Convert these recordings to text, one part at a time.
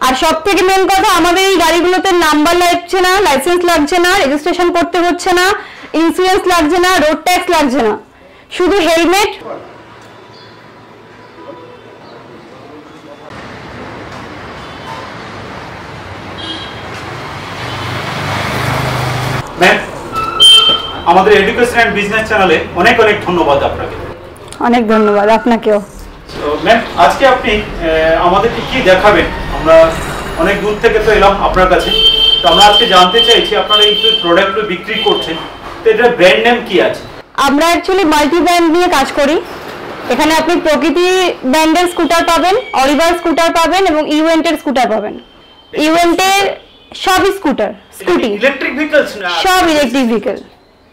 আর সবথেকে মেন কথা, আমাদের এই গাড়িগুলোতে নাম্বার লাগছে না, লাইসেন্স লাগছে না, রেজিস্ট্রেশন করতে হচ্ছে না, ইন্স্যুরেন্স লাগছে না, রোড ট্যাক্স লাগছে না, শুধু হেলমেট। ম্যাম, আমাদের এডুকেশন এন্ড বিজনেস চ্যানেলে অনেক অনেক ধন্যবাদ আপনাকে। অনেক ধন্যবাদ আপনাকেও। ম্যাম, আজকে আপনি আমাদেরকে কি দেখাবেন? আমরা অনেক দূর থেকে তো এলাম আপনার কাছে, তো আমরা আজকে জানতে চাইছি আপনারা এই প্রোডাক্টগুলো বিক্রি করছেন, তো এটার ব্র্যান্ড নেম কি আছে? আমরা অ্যাকচুয়ালি মাল্টি ব্র্যান্ড নিয়ে কাজ করি। এখানে আপনি প্রকৃতি ব্র্যান্ডের স্কুটার পাবেন, অলিভার স্কুটার পাবেন এবং ইভেন্টের স্কুটার পাবেন। ইভেন্টের সব স্কুটার, স্কুটি, ইলেকট্রিক ভেহিকলস না? সব ইলেকট্রিক ভেহিকল,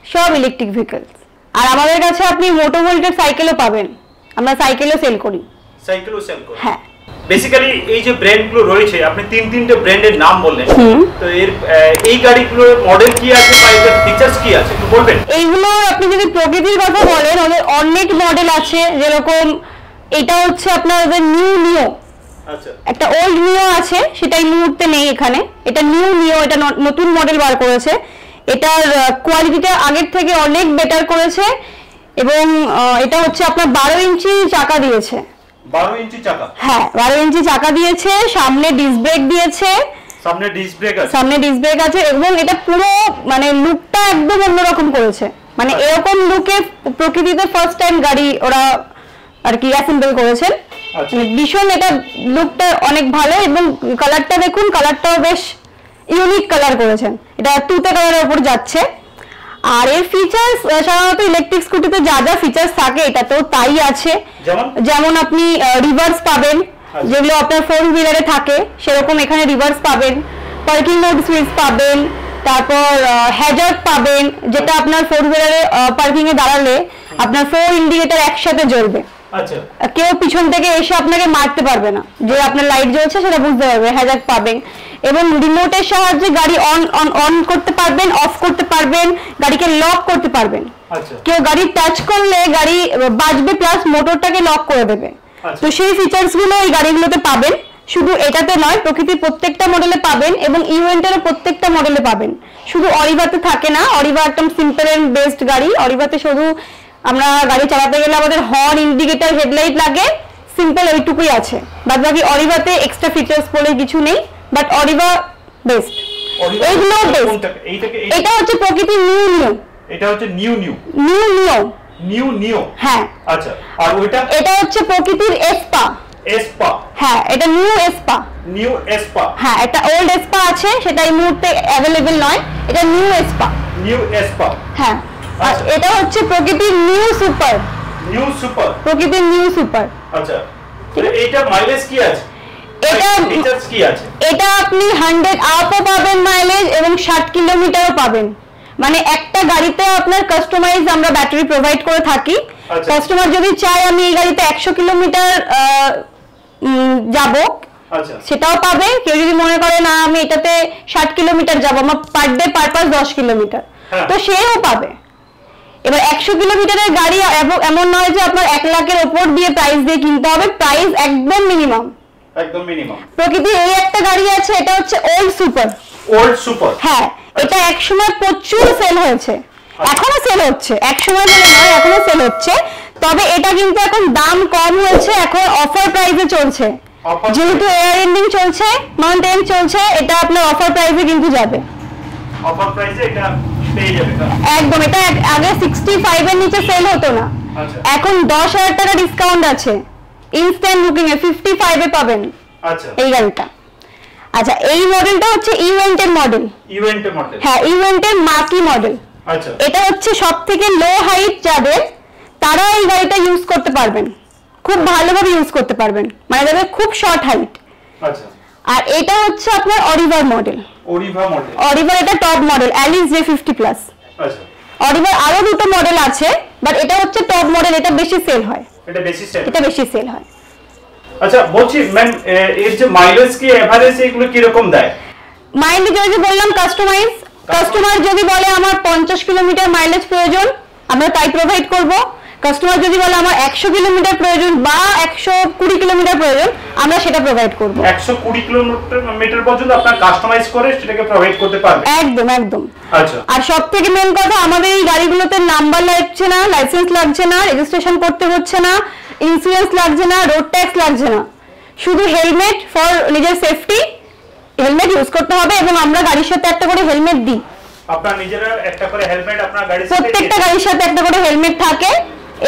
সব ইলেকট্রিক ভেহিকলস। আর আমাদের কাছে আপনি মোটো ভোল্টের সাইকেলও পাবেন, আমরা সাইকেলও সেল করি। সাইকেলও সেল করেন? হ্যাঁ। বেসিক্যালি এই যে ব্র্যান্ডগুলো রয়েছে, আপনি তিনটে ব্র্যান্ডের নাম বললেন, তো এর এই গাড়িগুলোর মডেল কি আছে বা এর ফিচারস কি আছে একটু বলবেন? এইগুলো আপনি যদি প্রকৃতির কথা বলেন, ওদের অনেক মডেল আছে। যেরকম এটা হচ্ছে আপনার নিও, আচ্ছা, একটা ওল্ড নিও আছে, সেটা এই মুহূর্তে নেই এখানে। এটা নিও, এটা নতুন মডেল বার করেছে। এটার কোয়ালিটিটা আগের থেকে অনেক বেটার করেছে এবং এটা হচ্ছে আপনার 12 ইঞ্চি চাকা দিয়েছে। 12 ইঞ্চি চাকা? হ্যাঁ, 12 ইঞ্চি চাকা দিয়েছে, সামনে ডিস্ক ব্রেক দিয়েছে। সামনে ডিস্ক ব্রেক আছে? সামনে ডিস্ক ব্রেক আছে এবং এটা পুরো মানে লুকটা একদম অন্যরকম করেছে। মানে এরকম লুকে প্রকৃতিতে ফার্স্ট টাইম গাড়ি ওরা আর কি অ্যাসেম্বল করেছেন। ভীষণ এটা লুকটা অনেক ভালো এবং কালারটা দেখুন, কালারটাও বেশ ইউনিক কালার করেছেন। এটা তুতে কালারের উপর যাচ্ছে। আর এর ফিচার্স সাধারণত ইলেকট্রিক স্কুটিতে যা যা ফিচার্স থাকে এটাতেও তাই আছে। যেমন আপনি রিভার্স পাবেন, যেগুলো আপনার ফোর হুইলারে থাকে সেরকম এখানে রিভার্স পাবেন, পার্কিং মোড সুইচ পাবেন, তারপর হ্যাজার্ড পাবেন, যেটা আপনার ফোর হুইলারে পার্কিং এ দাঁড়ালে আপনার ফোর ইন্ডিকেটর একসাথে জ্বলবে। আচ্ছা, কেউ পিছন থেকে এসে আপনাকে মারতে পারবে না, যে আপনার লাইট জ্বলছে সেটা বুঝতে পারবে। হ্যাজার্ড পাবেন এবং রিমোটের সাহায্যে গাড়ি অন করতে পারবেন, অফ করতে পারবেন, গাড়িকে লক করতে পারবেন। কেউ গাড়ি টাচ করলে গাড়ি বাজবে প্লাস মোটরটাকে লক করে দেবে। তো সেই ফিচার্স গুলো এই গাড়িগুলোতে পাবেন। শুধু এটাতে নয়, প্রকৃতির প্রত্যেকটা মডেলে পাবেন এবং ইভেন্টেরও প্রত্যেকটা মডেলে পাবেন। শুধু অরিভাতে থাকে না, অরিভা একদম সিম্পল এন্ড বেস্ট গাড়ি। অরিভাতে শুধু আমরা গাড়ি চালাতে গেলে আমাদের হর্ন, ইন্ডিকেটর, হেডলাইট লাগে, সিম্পল এইটুকুই আছে। বাদ বাকি অরিভাতে এক্সট্রা ফিচার্স বলে কিছু নেই, বাট অরিভা বেস্ট। এইগুলো বেস্ট। এটা হচ্ছে প্রকৃতির নিও। এটা হচ্ছে নিও। হ্যাঁ। আচ্ছা, আর ওইটা? এটা হচ্ছে প্রকৃতির এসপা। হ্যাঁ, এটা নিউ এসপা। হ্যাঁ, এটা ওল্ড এসপা আছে, সেটা এই মুহূর্তে অ্যাভেলেবল নয়। এটা নিউ এসপা। হ্যাঁ। আর এটা হচ্ছে প্রকৃতির নিউ সুপার। প্রকৃতির নিউ সুপার। আচ্ছা, এটা মাইলেজ কি আছে? এটা ফিচারস কি আছে? এটা আপনি 100 আপও পাবেন মাইলেজ এবং 60 কিলোমিটারও পাবেন। মানে একটা গাড়িতে আপনার কাস্টমাইজ আমরা ব্যাটারি প্রোভাইড করে থাকি। কাস্টমার যদি চায় আমি এই গাড়িতে 100 কিলোমিটার যাব, সেটাও পাবে। কেউ যদি মনে করে না আমি এটাতে 60 কিলোমিটার যাব, আমার পার ডে পারপাস 10 কিলোমিটার, তো সেও পাবে। এবার 100 কিলোমিটারের গাড়ি এমন নয় যে আপনার 1 লাখের উপর দিয়ে প্রাইস দিয়ে কিনতে হবে, প্রাইস একদম মিনিমাম। প্রকৃতির এই একটা গাড়ি আছে, এটা হচ্ছে ওল্ড সুপার। হ্যাঁ, এটা একসময় প্রচুর সেল হয়েছে, এখনো সেল হচ্ছে। একসময় বলে নয়, এখনো সেল হচ্ছে। তবে এটা কিন্তু এখন দাম কম হয়েছে, এখন অফার প্রাইসে চলছে। যেহেতু এয়ার এন্ডিং চলছে, মান্থ এন্ড চলছে, এটা আপনার অফার প্রাইসে কিন্তু যাবে। অফার প্রাইসে এটা পেয়ে যাবে একদম। এটা আগে 65 এর নিচে সেল হতো না, এখন 10,000 টাকা ডিসকাউন্ট আছে। ইনস্ট্যান্ট বুকিং এ 55 এ পাবেন এই গাড়িটা। আচ্ছা, এই মডেলটা হচ্ছে ইভেন্টের মডেল। হ্যাঁ, ইভেন্টের মাকি মডেল। আচ্ছা, এটা হচ্ছে সবথেকে লো হাইট যাদের, তারা এই গাড়িটা ইউজ করতে পারবেন, খুব ভালোভাবে ইউজ করতে পারবেন, মানে যাদের খুব শর্ট হাইট। আচ্ছা, আর এটা হচ্ছে আপনার অরিভার মডেল। অরিভার এটা top model, Alice J50 plus. আচ্ছা, অরিভার আরো দুটো মডেল আছে, বাট এটা হচ্ছে টপ মডেল, এটা বেশি সেল হয়। আচ্ছা, বলছি ম্যাম, এর যে মাইলেজ কি এভারেজ এগুলো কি রকম দেয়? মাইলেজ যে বললাম কাস্টমাইজ। কাস্টমার যদি বলে আমার 50 কিলোমিটার মাইলেজ প্রয়োজন, আমরা তাই প্রোভাইড করব। কাস্টমার যদি বলে আমার 100 কিলোমিটার প্রয়োজন বা 120 কিলোমিটার প্রয়োজন, আমরা সেটা প্রোভাইড করব। 120 কিলোমিটার পর্যন্ত আপনারা কাস্টমাইজ করে সেটাকে প্রোভাইড করতে পারবেন। একদম একদম। আচ্ছা। আর সবথেকে মেইন কথা, আমাদের এই গাড়িগুলোতে নাম্বার লাগছে না, লাইসেন্স লাগছে না, রেজিস্ট্রেশন করতে হচ্ছে না, ইন্স্যুরেন্স লাগছে না, রোড ট্যাক্স লাগছে না। শুধু হেলমেট ফর নিজের সেফটি, হেলমেট ইউজ করতে হবে এবং আমরা গাড়ির সাথে একটা করে হেলমেট দিই। আপনারা নিজেরা একটা করে হেলমেট আপনার গাড়ির সাথে, প্রত্যেকটা গাড়ির সাথে একটা করে হেলমেট থাকে।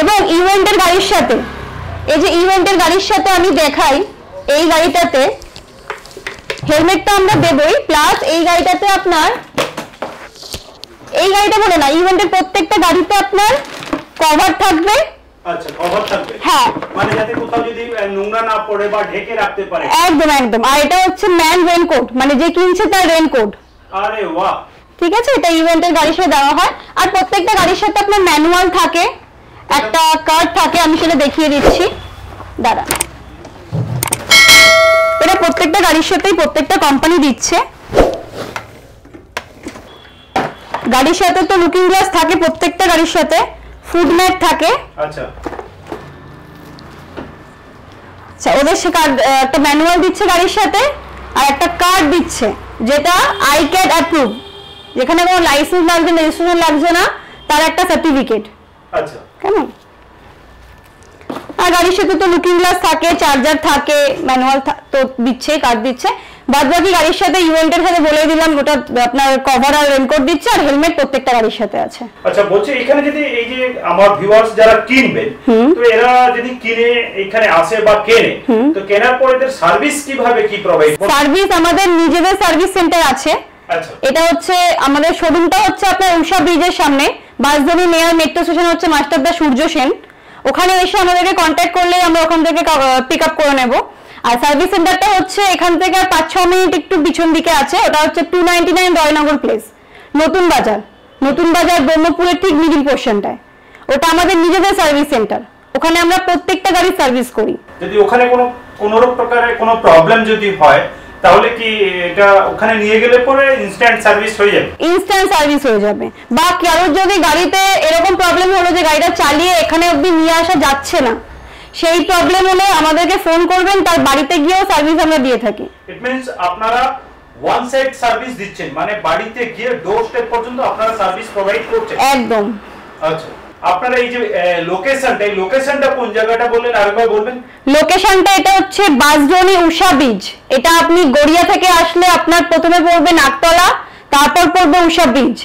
এবং ইভেন্টের গাড়ির সাথে, এই যে ইভেন্টের গাড়ির সাথে আমি দেখাই, এই গাড়িটাতে হেলমেটটা আমরা দেবই, প্লাস এই গাড়িটাতে আপনার, এই গাড়িটা বলে না, ইভেন্টের প্রত্যেকটা গাড়িতে আপনার কভার থাকবে। আচ্ছা, কভার থাকবে। হ্যাঁ, মানে যাতে কোথাও যদি নোংরা না পড়ে বা ঢেকে রাখতে পারে। একদম একদম। আর এটা হচ্ছে ম্যান রেইনকোট, মানে যে কিনছে তার রেইনকোট। আরে বাহ, ঠিক আছে, এটা ইভেন্টের গাড়ির সাথে দেওয়া হয়। আর প্রত্যেকটা গাড়ির সাথে আপনার ম্যানুয়াল থাকে, একটা কার্ড থাকে, আমি সেটা দেখিয়ে দিচ্ছি, দাঁড়া। এটা প্রত্যেকটা গাড়ির সাথেই প্রত্যেকটা কোম্পানি দিচ্ছে। গাড়ির সাথে তো লুকিং গ্লাস থাকে প্রত্যেকটা গাড়ির সাথে, ফুড ম্যাট থাকে। আচ্ছা আচ্ছা, ওদের সে কার্ড, একটা ম্যানুয়াল দিচ্ছে গাড়ির সাথে, আর একটা কার্ড দিচ্ছে যেটা আইক্যাড অ্যাপ্রুভ, যেখানে কোনো লাইসেন্স লাগছে না, রেজিস্ট্রেশন লাগছে না, তার একটা সার্টিফিকেট। আচ্ছা, কেমন? আর গাড়ির সাথে তো লুকিং গ্লাস থাকে, চার্জার থাকে, ম্যানুয়াল তো দিচ্ছে, কার্ড দিচ্ছে। বাদ বাকি গাড়ির সাথে ইভেন্টের সাথে বলে দিলাম, ওটা আপনার কভার আর রেইনকোট দিচ্ছে, আর হেলমেট প্রত্যেকটা গাড়ির সাথে আছে। আচ্ছা, বলছি এখানে যদি এই যে আমার ভিউয়ার্স যারা কিনবেন, তো এরা যদি কিনে এখানে আসে বা কেনে, তো কেনার পরে এদের সার্ভিস কিভাবে কি প্রোভাইড? সার্ভিস আমাদের নিজেদের সার্ভিস সেন্টার আছে। আচ্ছা, এটা হচ্ছে আমাদের শোরুমটা হচ্ছে আপনার উষা ব্রিজের সামনে, বাসধানী মেয়র মেট্রো স্টেশন হচ্ছে মাস্টারদা সূর্য সেন। ওখানে এসে আমাদেরকে কন্ট্যাক্ট করলে আমরা ওখান থেকে পিক আপ করে নেব। আর সার্ভিস সেন্টারটা হচ্ছে এখান থেকে 5-6 মিনিট একটু পিছন দিকে আছে। ওটা হচ্ছে 299 রয়নগর প্লেস, নতুন বাজার, নতুন বাজার ব্রহ্মপুরের ঠিক মিডিল পোর্শনটায়। ওটা আমাদের নিজেদের সার্ভিস সেন্টার, ওখানে আমরা প্রত্যেকটা গাড়ি সার্ভিস করি। যদি ওখানে কোনো প্রকারের কোনো প্রবলেম যদি হয়, তাহলে কি এটা ওখানে নিয়ে গেলে পরে ইনস্ট্যান্ট সার্ভিস হয়ে যাবে? ইনস্ট্যান্ট সার্ভিস হয়ে যাবে। বা কারোর যদি গাড়িতে এরকম প্রবলেম হলো যে গাড়িটা চালিয়ে এখানে অবধি নিয়ে আসা যাচ্ছে না, সেই প্রবলেম হলে আমাদেরকে ফোন করবেন, তার বাড়িতে গিয়েও সার্ভিস আমরা দিয়ে থাকি। ইট মিন্স আপনারা ওয়ান সাইড সার্ভিস দিচ্ছেন, মানে বাড়িতে গিয়ে ডোর স্টেপ পর্যন্ত আপনারা সার্ভিস প্রোভাইড করছেন? একদম। আচ্ছা, আপনারা এই যে লোকেশনটা, এই লোকেশনটা কোন জায়গাটা বললেন, আরেকবার বলবেন? লোকেশনটা এটা হচ্ছে বাসডনি উষা ব্রিজ। এটা আপনি গড়িয়া থেকে আসলে আপনার প্রথমে পড়বে নাকতলা, তারপর পড়বে উষা ব্রিজ।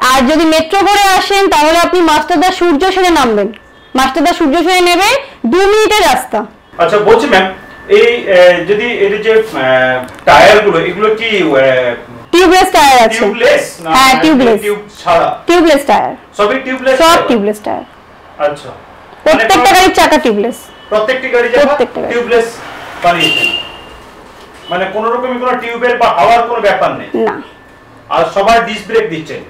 আর যদি মেট্রো করে আসেন তাহলে আপনি মাস্টারদা সূর্য সেনে নামবেন, মাস্টারদা সূর্য সেনে নেবে 2 মিনিটের রাস্তা। আচ্ছা, বলছি ম্যাম, এই যদি এর যে টায়ার গুলো, এগুলো কি টিউবলেস টায়ার আছে? টিউবলেস না? হ্যাঁ, টিউবলেস। টিউব ছাড়া টিউবলেস টায়ার, সবই টিউবলেস? সব টিউবলেস টায়ার। আচ্ছা, প্রত্যেকটা গাড়ির চাকা টিউবলেস, প্রত্যেকটি গাড়ি চাকা টিউবলেস বানিয়েছেন, মানে কোনো রকমের কোনো টিউবের বা হাওয়ার কোনো ব্যাপার নেই না। আর সবার ডিস্ক ব্রেক দিচ্ছেন?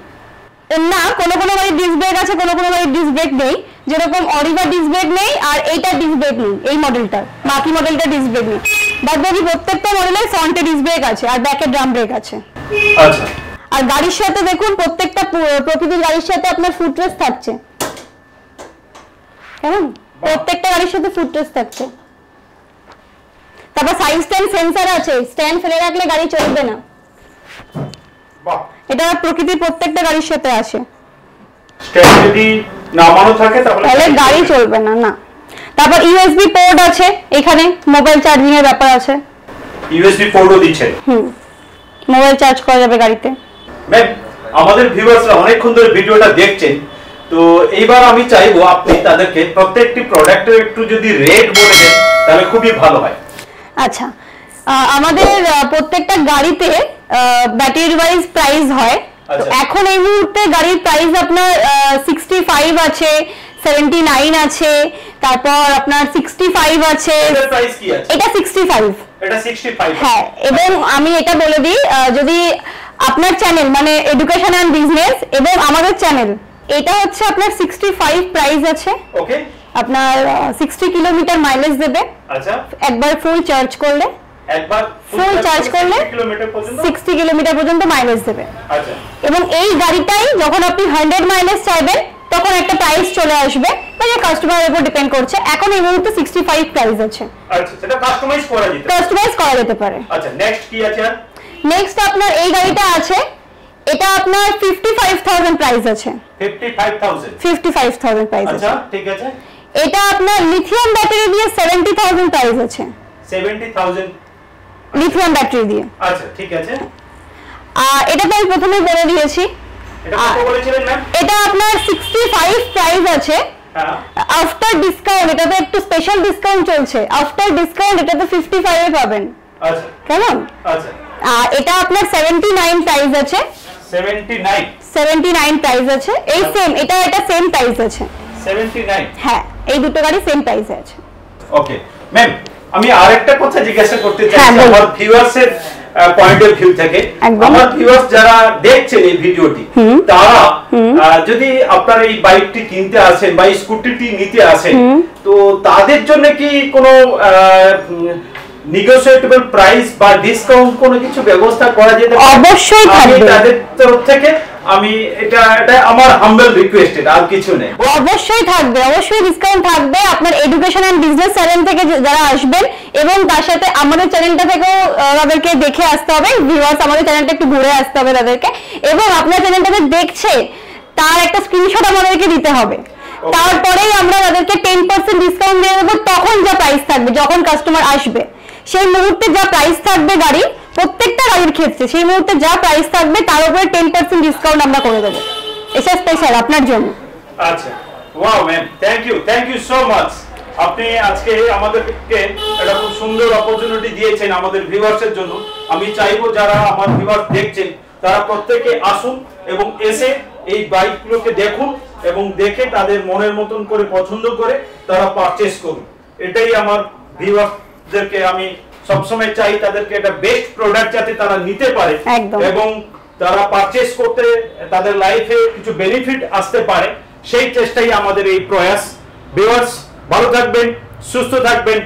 না, কোনো গাড়ির ডিস্ক ব্রেক আছে, কোনো গাড়ির ডিস্ক ব্রেক নেই। যেরকম অরিবা ডিস্ক ব্রেক নেই, আর এইটা ডিস্ক ব্রেক নেই এই মডেলটার, বাকি মডেলটা ডিস্ক ব্রেক নেই। বাদ বাকি প্রত্যেকটা মডেলের ফ্রন্টে ডিস্ক ব্রেক আছে আর ব্যাকে ড্রাম ব্রেক আছে। আচ্ছা, আর গাড়ির সাথে দেখুন প্রত্যেকটা প্রকৃতির গাড়ির সাথে আপনার ফুটরেস থাকছে, কেমন? প্রত্যেকটা গাড়ির সাথে ফুটরেস থাকছে। তারপর সাইড স্ট্যান্ড সেন্সর আছে, স্ট্যান্ড ফেলে রাখলে গাড়ি চলবে না। বাহ, এটা প্রকৃতির প্রত্যেকটা গাড়ির সাথে আসে। স্ট্যান্ড যদি নামানো থাকে তাহলে গাড়ি চলবে না। না, তারপর ইউএসবি পোর্ট আছে, এখানে মোবাইল চার্জিং এর ব্যাপার আছে। ইউএসবি পোর্টও দিচ্ছেন? মোবাইল চার্জ করা যাবে গাড়িতে। ম্যাম, আমাদের ভিউয়ার্সরা অনেকক্ষণ ধরে ভিডিওটা দেখছেন, তো এইবার আমি চাইবো আপনি তাদেরকে প্রত্যেকটি প্রোডাক্টের একটু যদি রেট বলে দেন তাহলে খুবই ভালো হয়। আচ্ছা, আমাদের প্রত্যেকটা গাড়িতে ব্যাটারি ওয়াইজ প্রাইস হয়। এখন এই মুহূর্তে গাড়ির প্রাইস আপনার 65 আছে, 79 আছে, তারপর আপনার 65 আছে। এটার প্রাইস কি আছে? এটা 65। এটা 65? হ্যাঁ, এবং আমি এটা বলে দিই, যদি আপনার চ্যানেল মানে এডুকেশন এন্ড বিজনেস এবং আমাদের চ্যানেল, এটা হচ্ছে আপনার 65 প্রাইস আছে। ওকে, আপনার 60 কিলোমিটার মাইলেজ দেবে। আচ্ছা, একবার ফুল চার্জ করলে, একবার ফুল চার্জ করলে 60 কিলোমিটার পর্যন্ত মাইলেজ দেবে। আচ্ছা, এবং এই গাড়িটাই যখন আপনি 100 মাইলেজ চাইবেন তখন একটা প্রাইস চলে আসবে, মানে কাস্টমারের উপর ডিপেন্ড করছে। এখন এই মুহূর্তে 65 প্রাইস আছে। আচ্ছা, সেটা কাস্টমাইজ করা যেতে পারে। আচ্ছা, নেক্সট কি আছে? নেক্সট আপনার এই গাড়িটা আছে, এটা আপনার 55,000 প্রাইস আছে। 55,000 প্রাইস আছে। আচ্ছা, ঠিক আছে। এটা আপনার লিথিয়াম ব্যাটারি দিয়ে 70,000 প্রাইস আছে। 70,000 লিথিয়াম ব্যাটারি দিয়ে। আচ্ছা, ঠিক আছে। এটা তো আমি প্রথমেই বলে দিয়েছি। এটা কত বলেছিলেন ম্যাম? এটা আপনার 65 প্রাইস আছে। হ্যাঁ, আফটার ডিসকাউন্ট এটাতে একটু স্পেশাল ডিসকাউন্ট চলছে, আফটার ডিসকাউন্ট এটাতে 55 এ পাবেন। আচ্ছা, কেমন? আচ্ছা। এটা আপনার 79 প্রাইস আছে। 79 প্রাইস আছে। এই সেম এটা সেম প্রাইস আছে। 79, হ্যাঁ, এই দুটো গাড়ি সেম প্রাইসে আছে। ওকে ম্যাম, আমি আরেকটা কথা জিজ্ঞাসা করতে চাই হ্যাঁ, আমার ভিউয়ার্স এর পয়েন্ট অফ ভিউ থেকে। আমার ভিউয়ার্স যারা দেখছেন এই ভিডিওটি, তারা যদি আপনার এই বাইকটি কিনতে আসেন বা এই স্কুটিটি নিতে আসেন, তো তাদের জন্য কি কোনো নেগোশিয়েটেবল প্রাইস বা ডিসকাউন্ট কোনো কিছু ব্যবস্থা করা যেতে পারে? অবশ্যই থাকবে তাদের তরফ থেকে। আমি এটা আমার হাম্বল রিকোয়েস্ট, আর কিছু নেই। অবশ্যই থাকবে, অবশ্যই ডিসকাউন্ট থাকবে। আপনার এডুকেশন এন্ড বিজনেস চ্যানেল থেকে যারা আসবেন, এবং তার সাথে আমাদের চ্যানেলটা থেকেও তাদেরকে দেখে আসতে হবে। ভিউয়ার্স, আমাদের চ্যানেলটা একটু ঘুরে আসতে হবে তাদেরকে, এবং আপনার চ্যানেলটাতে দেখছে তার একটা স্ক্রিনশট আমাদেরকে দিতে হবে। তারপরেই আমরা তাদেরকে 10% ডিসকাউন্ট দিয়ে দেবো। তখন যা প্রাইস থাকবে, যখন কাস্টমার আসবে সেই মুহূর্তে যা প্রাইস থাকবে গাড়ির, প্রত্যেকটা গাড়ির ক্ষেত্রে সেই মুহূর্তে যা প্রাইস থাকবে তার উপরে 10% ডিসকাউন্ট আমরা করে দেবো। এটা স্পেশাল আপনার জন্য। আচ্ছা, wow ma'am, thank you so much. আপনি আজকে আমাদেরকে একটা খুব সুন্দর অপরচুনিটি দিয়েছেন আমাদের ভিউয়ার্সের জন্য। আমি চাইবো যারা আমার ভিউয়ার্স দেখছেন তারা প্রত্যেকে আসুন এবং এসে এই বাইকগুলোকে দেখুন, এবং দেখে তাদের মনের মতন করে পছন্দ করে তারা পারচেজ করুন। এটাই আমার ভিউয়ার্সদেরকে আমি সবসময় চাই, তাদেরকে একটা বেস্ট প্রোডাক্ট যাতে তারা নিতে পারে, এবং তারা পারচেজ করতে তাদের লাইফে কিছু বেনিফিট আসতে পারে, সেই চেষ্টাই আমাদের এই প্রয়াস। ভিউয়ার্স, ভালো থাকবেন, সুস্থ থাকবেন।